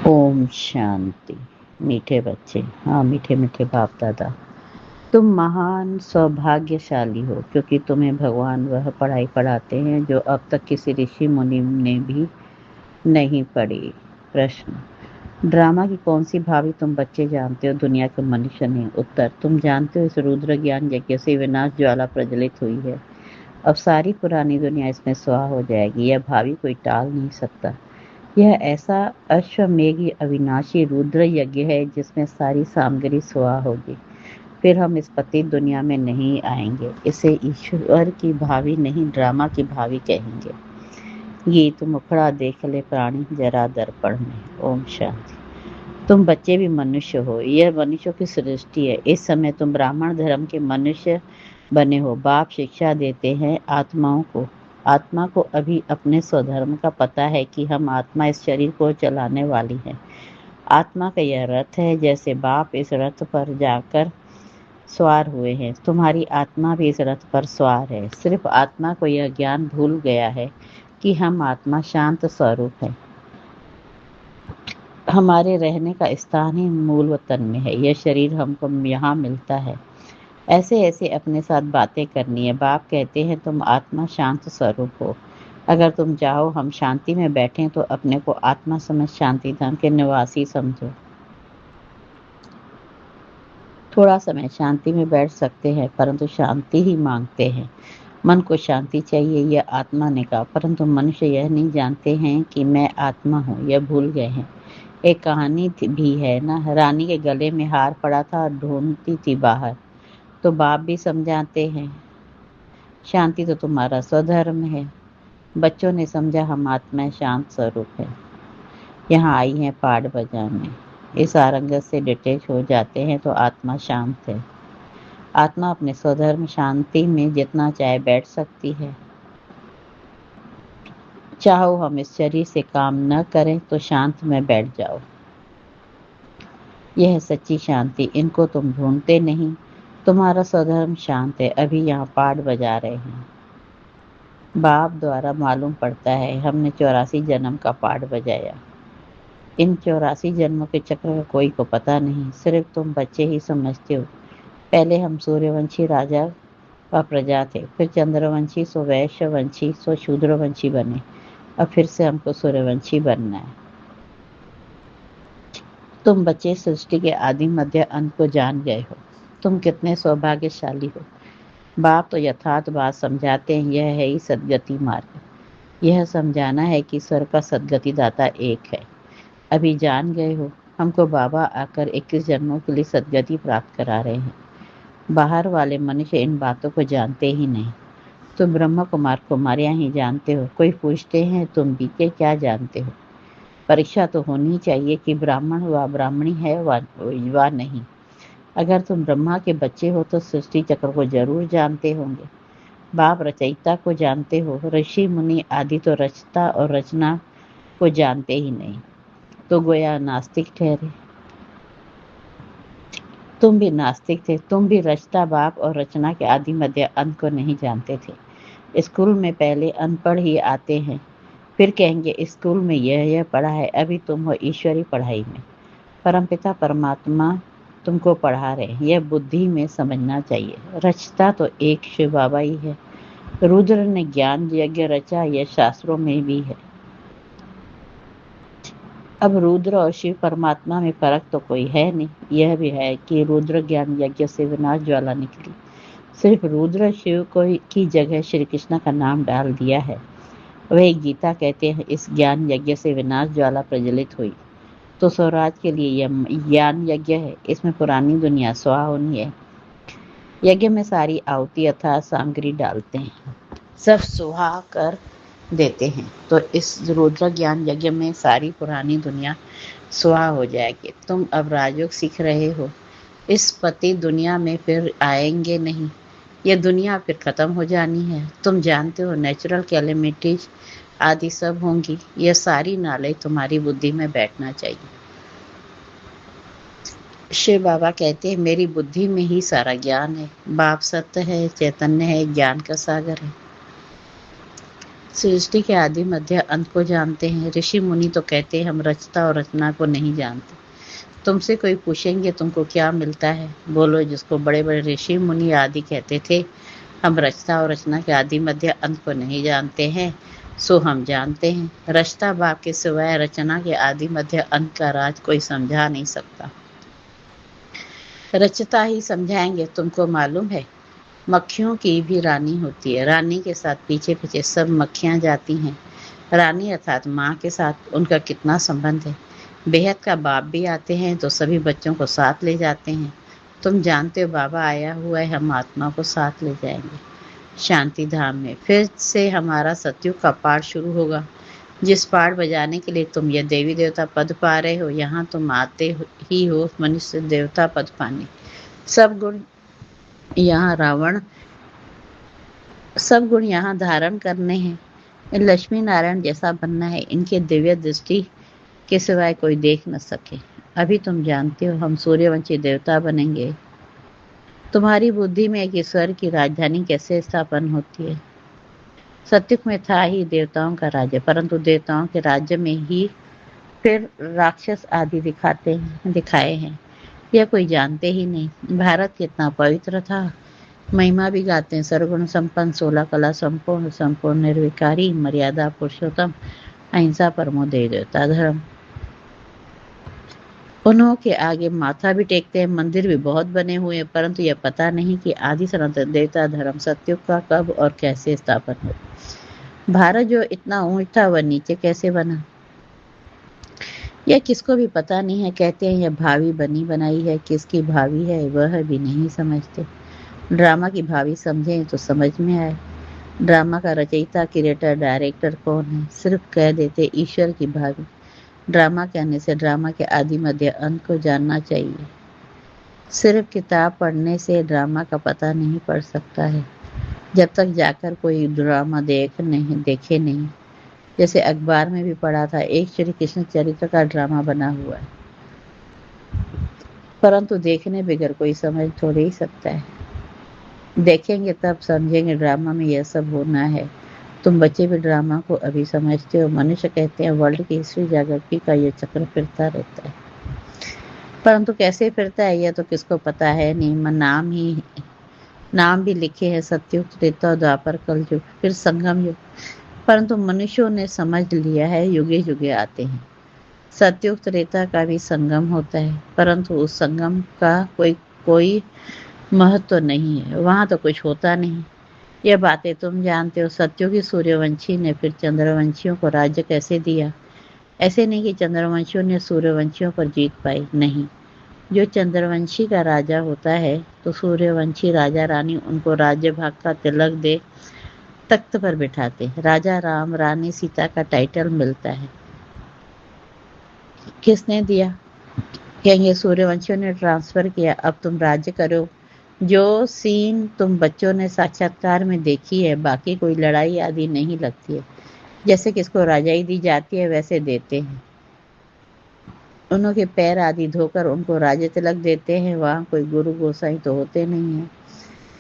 ओम शांति। मीठे बच्चे, हाँ मीठे मीठे बाप दादा, तुम महान सौभाग्यशाली हो क्योंकि तुम्हें भगवान वह पढ़ाई पढ़ाते हैं जो अब तक किसी ऋषि मुनि ने भी नहीं पढ़ी। प्रश्न, ड्रामा की कौन सी भावी तुम बच्चे जानते हो, दुनिया के मनुष्य नहीं? उत्तर, तुम जानते हो इस रुद्र ज्ञान यज्ञ से विनाश ज्वाला प्रज्वलित हुई है। अब सारी पुरानी दुनिया इसमें स्वाहा हो जाएगी। यह भावी कोई टाल नहीं सकता। यह ऐसा अश्वमेघ अविनाशी रुद्र यज्ञ है जिसमें सारी सामग्री स्वाहा होगी। फिर हम इस पतित दुनिया में नहीं आएंगे। इसे ईश्वर की भावी नहीं, ड्रामा की भावी कहेंगे। गीत मुखड़ा देख ले प्राणी जरा दर्पण में। ओम शांति। तुम बच्चे भी मनुष्य हो। यह मनुष्यों की सृष्टि है। इस समय तुम ब्राह्मण धर्म के मनुष्य बने हो। बाप शिक्षा देते हैं आत्माओं को। आत्मा को अभी अपने स्वधर्म का पता है कि हम आत्मा इस शरीर को चलाने वाली है। आत्मा का यह रथ है, जैसे बाप इस रथ पर जाकर सवार हुए हैं, तुम्हारी आत्मा भी इस रथ पर सवार है। सिर्फ आत्मा को यह ज्ञान भूल गया है कि हम आत्मा शांत स्वरूप है। हमारे रहने का स्थान ही मूल वतन में है। यह शरीर हमको यहाँ मिलता है। ऐसे ऐसे अपने साथ बातें करनी है। बाप कहते हैं तुम आत्मा शांत स्वरूप हो। अगर तुम चाहो हम शांति में बैठें तो अपने को आत्मा समझ शांति धाम के निवासी समझो। थोड़ा समय शांति में बैठ सकते हैं, परंतु शांति ही मांगते हैं। मन को शांति चाहिए, यह आत्मा ने कहा, परंतु मनुष्य यह नहीं जानते हैं कि मैं आत्मा हूँ। यह भूल गए हैं। एक कहानी भी है ना, रानी के गले में हार पड़ा था और ढूंढती थी बाहर। तो बाप भी समझाते हैं शांति तो तुम्हारा स्वधर्म है। बच्चों ने समझा हम आत्मा शांत स्वरूप है। यहाँ आई हैं पाठ बजाने। इस आरंगत से डिटेच हो जाते हैं तो आत्मा शांत है। आत्मा अपने स्वधर्म शांति में जितना चाहे बैठ सकती है। चाहो हम इस शरीर से काम न करें तो शांत में बैठ जाओ। यह सच्ची शांति, इनको तुम ढूंढते नहीं। तुम्हारा स्वधर्म शांत है। अभी यहाँ पाठ बजा रहे हैं। बाप द्वारा मालूम पड़ता है हमने 84 जन्म का पाठ बजाया। इन 84 जन्मों के चक्र का कोई को पता नहीं, सिर्फ तुम बच्चे ही समझते हो। पहले हम सूर्यवंशी राजा व प्रजा थे, फिर चंद्रवंशी, सो वैश्यवंशी, सो शूद्रवंशी बने। अब फिर से हमको सूर्यवंशी बनना है। तुम बच्चे सृष्टि के आदि मध्य अंत को जान गए हो। तुम कितने सौभाग्यशाली हो। बाप तो यथार्थ बात समझाते हैं। यह है ही सदगति मार्ग। यह समझाना है कि ईश्वर का सदगति दाता एक है। अभी जान गए हो। हमको बाबा आकर 21 जन्मों के लिए सदगति प्राप्त करा रहे हैं। बाहर वाले मनुष्य इन बातों को जानते ही नहीं। तुम ब्रह्म कुमार कुमारियां ही जानते हो। कोई पूछते हैं तुम बीके क्या जानते हो। परीक्षा तो होनी चाहिए कि ब्राह्मण व ब्राह्मणी है व नहीं। अगर तुम ब्रह्मा के बच्चे हो तो सृष्टि चक्र को जरूर जानते होंगे। बाप रचयिता को जानते हो। ऋषि मुनि आदि तो रचता और रचना को जानते ही नहीं, तो गोया नास्तिक ठहरे। तुम भी नास्तिक थे। तुम भी रचता बाप और रचना के आदि मध्य अंत को नहीं जानते थे। स्कूल में पहले अनपढ़ ही आते हैं, फिर कहेंगे स्कूल में यह पढ़ा है। अभी तुम हो ईश्वरी पढ़ाई में। परमपिता परमात्मा तुमको पढ़ा रहे हैं। यह बुद्धि में समझना चाहिए। रचता तो एक शिव बाबा ही है। रुद्र ने ज्ञान यज्ञ रचा, यह शास्त्रों में भी है। अब रुद्र और शिव परमात्मा में फर्क तो कोई है नहीं। यह भी है कि रुद्र ज्ञान यज्ञ से विनाश ज्वाला निकली। सिर्फ रुद्र शिव को की जगह श्री कृष्ण का नाम डाल दिया है। वह गीता कहते हैं इस ज्ञान यज्ञ से विनाश ज्वाला प्रज्वलित हुई। तो स्वराज के लिए यह ज्ञान यज्ञ है। इसमें पुरानी दुनिया स्वाहा होनी है। यज्ञ में सारी आहुति अर्थात सामग्री डालते हैं, सब सुहा कर देते हैं। तो इस रुद्र ज्ञान यज्ञ में सारी पुरानी दुनिया स्वाहा हो जाएगी। तुम अब राजयोग सीख रहे हो। इस पति दुनिया में फिर आएंगे नहीं। यह दुनिया फिर खत्म हो जानी है। तुम जानते हो नेचुरल कैलेमिटीज आदि सब होंगी। यह सारी नाले तुम्हारी बुद्धि में बैठना चाहिए। शिव बाबा कहते हैं मेरी बुद्धि में ही सारा ज्ञान है। बाप सत्य है, चैतन्य है, ज्ञान का सागर है। सृष्टि के आदि मध्य अंत को जानते हैं। ऋषि मुनि तो कहते हैं हम रचता और रचना को नहीं जानते। तुमसे कोई पूछेंगे तुमको क्या मिलता है, बोलो जिसको बड़े बड़े ऋषि मुनि आदि कहते थे हम रचता और रचना के आदि मध्य अंत को नहीं जानते हैं, सो हम जानते हैं। रचता बाप के सिवाय रचना के आदि मध्य अंत का राज कोई समझा नहीं सकता। रचता ही समझाएंगे। तुमको मालूम है मक्खियों की भी रानी होती है। रानी के साथ पीछे पीछे सब मक्खियां जाती हैं। रानी अर्थात माँ के साथ उनका कितना संबंध है। बेहद का बाप भी आते हैं तो सभी बच्चों को साथ ले जाते हैं। तुम जानते हो बाबा आया हुआ है, हम आत्मा को साथ ले जाएंगे शांति धाम में। फिर से हमारा सतयुग का पाठ शुरू होगा, जिस पाठ बजाने के लिए तुम यह देवी देवता पद पा रहे हो। यहाँ तुम आते ही हो मनुष्य देवता पद पाने। सब गुण यहाँ धारण करने हैं। इन लक्ष्मी नारायण जैसा बनना है। इनके दिव्य दृष्टि के सिवाय कोई देख न सके। अभी तुम जानते हो हम सूर्यवंशी देवता बनेंगे। तुम्हारी बुद्धि में एक ईश्वर की राजधानी कैसे स्थापन होती है। सत्युग में था ही देवताओं का राज्य, परंतु देवताओं के राज्य में ही फिर राक्षस आदि दिखाए हैं। यह कोई जानते ही नहीं। भारत कितना पवित्र था। महिमा भी गाते हैं। सर्वगुण संपन्न, 16 कला संपूर्ण, संपूर्ण निर्विकारी, मर्यादा पुरुषोत्तम, अहिंसा परमो देवता धर्म। उन्हों के आगे माथा भी टेकते हैं। मंदिर भी बहुत बने हुए हैं, परंतु यह पता नहीं कि आदि सनातन देवता धर्म सत्युग का कब और कैसे स्थापन हो। भारत जो इतना ऊंच था वह नीचे कैसे बना, यह किसको भी पता नहीं है। कहते हैं यह भावी बनी बनाई है। किसकी भावी है वह भी नहीं समझते। ड्रामा की भावी समझें तो समझ में आए। ड्रामा का रचयिता, क्रिएटर, डायरेक्टर कौन है, सिर्फ कह देते ईश्वर की भावी। ड्रामा कहने से ड्रामा के आदि मध्य अंत को जानना चाहिए। सिर्फ किताब पढ़ने से ड्रामा का पता नहीं पड़ सकता है, जब तक जाकर कोई ड्रामा देखे नहीं। जैसे अखबार में भी पढ़ा था, एक श्री कृष्ण चरित्र का ड्रामा बना हुआ है, परंतु देखने बगैर कोई समझ थोड़े ही सकता है। देखेंगे तब समझेंगे ड्रामा में यह सब होना है। तुम बच्चे भी ड्रामा को अभी समझते हो। मनुष्य कहते हैं वर्ल्ड की हिस्ट्री जागृति का यह चक्र फिरता रहता है, परंतु कैसे फिरता है यह तो किसको पता है नहीं। नाम भी लिखे हैं, सतयुग, त्रेता, द्वापर, कलयुग, फिर संगम युग, परंतु मनुष्यों ने समझ लिया है युगे युगे आते हैं। सतयुग त्रेता का भी संगम होता है, परंतु उस संगम का कोई महत्व नहीं है। वहां तो कुछ होता नहीं। यह बातें तुम जानते हो। सत्युगी सूर्यवंशी ने फिर चंद्रवंशियों को राज्य कैसे दिया। ऐसे नहीं कि चंद्रवंशियों ने सूर्यवंशियों पर जीत पाई, नहीं। जो चंद्रवंशी का राजा होता है तो सूर्यवंशी राजा रानी उनको राज्य भाग का तिलक दे तख्त पर बिठाते। राजा राम, रानी सीता का टाइटल मिलता है। किसने दिया, कहेंगे सूर्यवंशियों ने ट्रांसफर किया। अब तुम राज्य करो। जो सीन तुम बच्चों ने साक्षात्कार में देखी है, बाकी कोई लड़ाई आदि नहीं लगती है। जैसे किसको राजाई दी जाती है वैसे देते हैं। उनके पैर आदि धोकर उनको राज्य तिलक देते हैं। वहां कोई गुरु गोसाई तो होते नहीं है।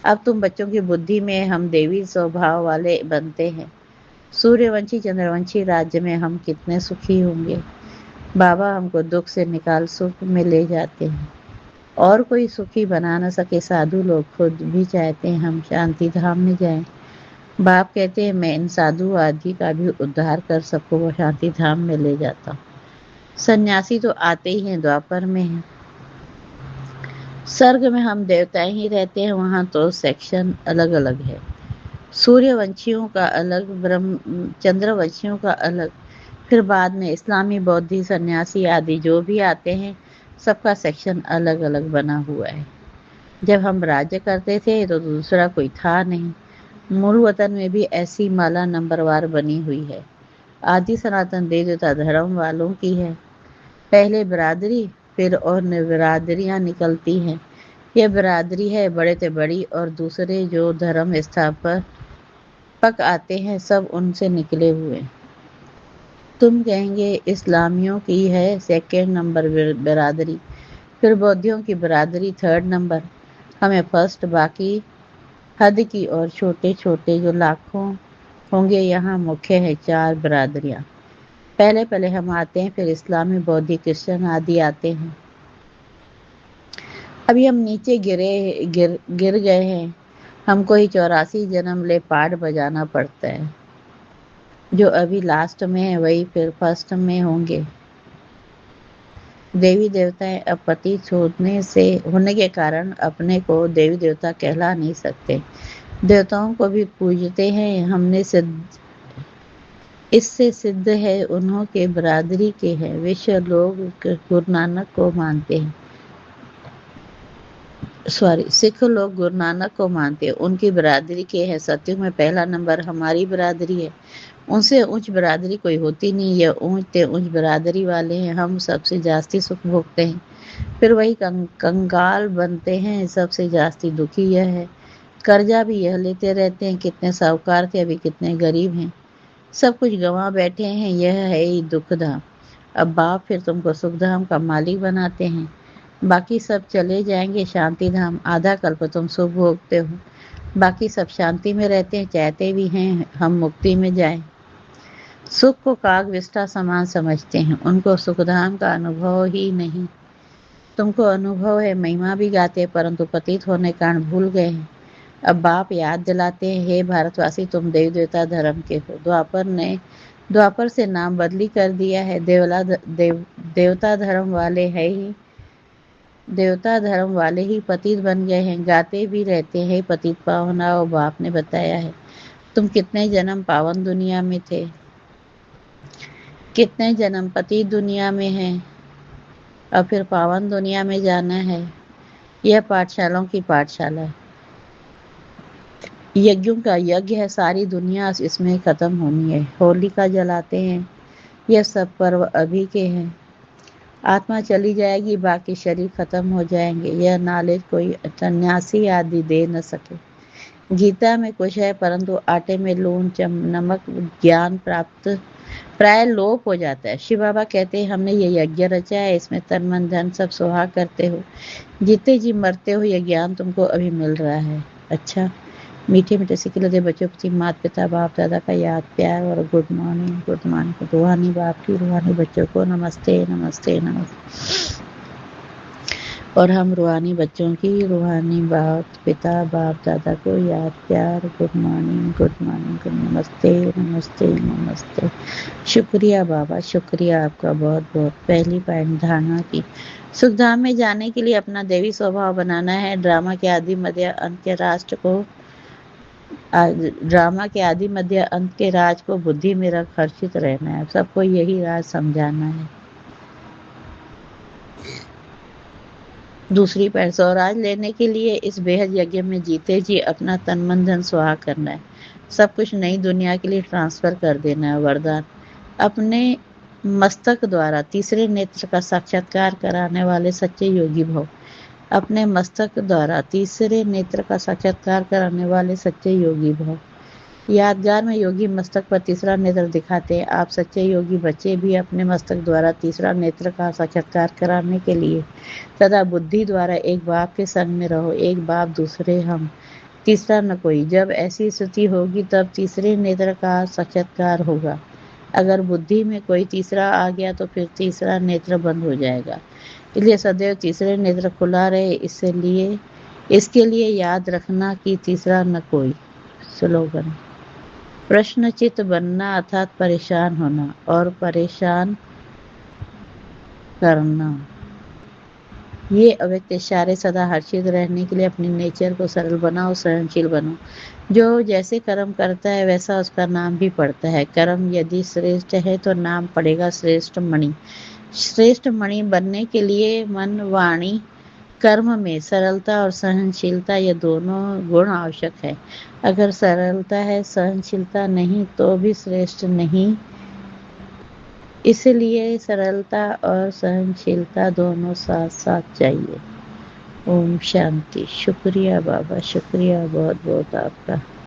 अब तुम बच्चों की बुद्धि में हम देवी स्वभाव वाले बनते हैं। सूर्यवंशी चंद्रवंशी राज्य में हम कितने सुखी होंगे। बाबा हमको दुख से निकाल सुख में ले जाते हैं, और कोई सुखी बना न सके। साधु लोग खुद भी चाहते हैं हम शांति धाम में जाएं। बाप कहते हैं मैं इन साधु आदि का भी उद्धार कर सबको वो शांति धाम में ले जाता हूँ। सन्यासी तो आते ही हैं, द्वापर में है। स्वर्ग में हम देवताएं ही रहते हैं, वहां तो सेक्शन अलग अलग है। सूर्यवंशियों का अलग, चंद्रवंशियों का अलग, फिर बाद में इस्लामी, बौद्धि, सन्यासी आदि जो भी आते हैं सबका सेक्शन अलग अलग बना हुआ है। जब हम राज्य करते थे तो दूसरा कोई था नहीं। मूल वतन में भी ऐसी माला नंबरवार बनी हुई है। आदि सनातन देवता धर्म वालों की है। पहले बिरादरी, फिर और बिरादरियां निकलती हैं। यह बिरादरी है बड़े से बड़ी, और दूसरे जो धर्म स्थापक आते हैं सब उनसे निकले हुए। तुम कहेंगे इस्लामियों की है सेकेंड नंबर बिरादरी, फिर बौद्धियों की बिरादरी थर्ड नंबर, हमें फर्स्ट, बाकी हद की और छोटे छोटे जो लाखों होंगे। यहाँ मुख्य है 4 बिरादरियाँ। पहले पहले हम आते हैं, फिर इस्लामी, बौद्धी, क्रिश्चियन आदि आते हैं। अभी हम नीचे गिर गए हैं। हमको ही 84 जन्म ले पाठ बजाना पड़ता है। जो अभी लास्ट में है वही फिर फर्स्ट में होंगे। देवी देवताएं अब पतित होने के कारण अपने को देवी देवता कहला नहीं सकते। देवताओं को भी पूजते हैं। हमने इससे सिद्ध है उन्हों के बरादरी के हैं। विश्व लोग गुरु नानक को मानते हैं। सिख लोग गुरु नानक को मानते हैं, उनकी बरादरी के हैं। सतयुग में पहला नंबर हमारी बरादरी है। उनसे ऊंच बरादरी कोई होती नहीं। ये ऊंच बरादरी वाले हैं। हम सबसे जास्ती सुख भोगते हैं, फिर वही कंगाल बनते हैं। सबसे जास्ती दुखी यह है। कर्जा भी यह लेते रहते हैं। कितने साहूकार थे, अभी कितने गरीब हैं। सब कुछ गंवा बैठे हैं। यह है ही दुख धाम। अब बाप फिर तुमको सुख धाम का मालिक बनाते हैं। बाकी सब चले जाएंगे शांति धाम। आधा कल्प तुम सुख भोगते हो, बाकी सब शांति में रहते हैं। चाहते भी हैं हम मुक्ति में जाएं। सुख को काग विष्ठा समान समझते हैं। उनको सुखधाम का अनुभव ही नहीं। तुमको अनुभव है, महिमा भी गाते, परंतु पतित होने कारण भूल गए हैं। अब बाप याद दिलाते हैं, हे भारतवासी, तुम देवी देवता धर्म के हो। द्वापर से नाम बदली कर दिया है। देवता धर्म वाले ही पतित बन गए हैं। गाते भी रहते हैं, पतित पावना। और बाप ने बताया है, तुम कितने जन्म पावन दुनिया में थे, कितने जन्म पतित दुनिया में हैं, और फिर पावन दुनिया में जाना है। यह पाठशालाओं की पाठशाला है। यज्ञों का यज्ञ है। सारी दुनिया इसमें खत्म होनी है। होलिका जलाते हैं। यह सब पर्व अभी के हैं। आत्मा चली जाएगी, बाकी शरीर खत्म हो जाएंगे। यह नॉलेज कोई सन्यासी आदि दे न सके। गीता में कुछ है, परंतु आटे में लूण नमक ज्ञान प्राप्त प्राय लोप हो जाता है। शिव बाबा कहते हैं, हमने ये यज्ञ रचा है, इसमें तन मन धन सब सुहाग करते हो, जीते जी मरते हो। यह ज्ञान तुमको अभी मिल रहा है। अच्छा, मीठे मीठे सिक्के लदे बच्चों प्रति माता पिता बाप दादा का याद प्यार और गुड मॉर्निंग। रूहानी बाप की रूहानी बच्चों को नमस्ते नमस्ते नमस्ते। और हम रूहानी बच्चों की रूहानी बाप पिता बाप दादा को याद प्यार गुड मॉर्निंग नमस्ते नमस्ते नमस्ते। शुक्रिया बाबा, शुक्रिया आपका बहुत बहुत। पहली पॉइंट धारणा की, सुखधाम में जाने के लिए अपना देवी स्वभाव बनाना है। ड्रामा के आदि मध्य अंत के राज को बुद्धि में रख हर्षित रहना है। सबको यही राज समझाना है। दूसरी पॉइंट, स्वराज लेने के लिए इस बेहद यज्ञ में जीते जी अपना तन मन धन सुहाग करना है। सब कुछ नई दुनिया के लिए ट्रांसफर कर देना है। वरदान, अपने मस्तक द्वारा तीसरे नेत्र का साक्षात्कार कराने वाले सच्चे योगी भव। अपने मस्तक द्वारा तीसरे नेत्र का साक्षात्कार कराने वाले सच्चे योगी भव। यादगार में योगी मस्तक पर तीसरा नेत्र दिखाते हैं। आप सच्चे योगी बच्चे भी अपने मस्तक द्वारा तीसरा नेत्र का साक्षात्कार कराने के लिए सदा बुद्धि द्वारा एक बाप के संग में रहो। एक बाप दूसरे हम, तीसरा न कोई। जब ऐसी स्थिति होगी तब तीसरे नेत्र का साक्षात्कार होगा। अगर बुद्धि में कोई तीसरा आ गया तो फिर तीसरा नेत्र बंद हो जाएगा। इसलिए सदैव तीसरे नेत्र खुला रहे। इसके लिए याद रखना कि तीसरा न कोई। स्लोगन, प्रश्नचित बनना अर्थात परेशान होना और परेशान करना। ये अव्यक्त इशारे सदा हर्षित रहने के लिए अपने नेचर को सरल बनाओ, सहनशील बनो। जो जैसे कर्म करता है वैसा उसका नाम भी पड़ता है। कर्म यदि श्रेष्ठ है तो नाम पड़ेगा श्रेष्ठ मणि। श्रेष्ठ मणि बनने के लिए मन वाणी कर्म में सरलता और सहनशीलता, ये दोनों गुण आवश्यक है। अगर सरलता है, सहनशीलता नहीं, तो भी श्रेष्ठ नहीं। इसलिए सरलता और सहनशीलता दोनों साथ साथ चाहिए। ओम शांति। शुक्रिया बाबा, शुक्रिया बहुत बहुत आपका।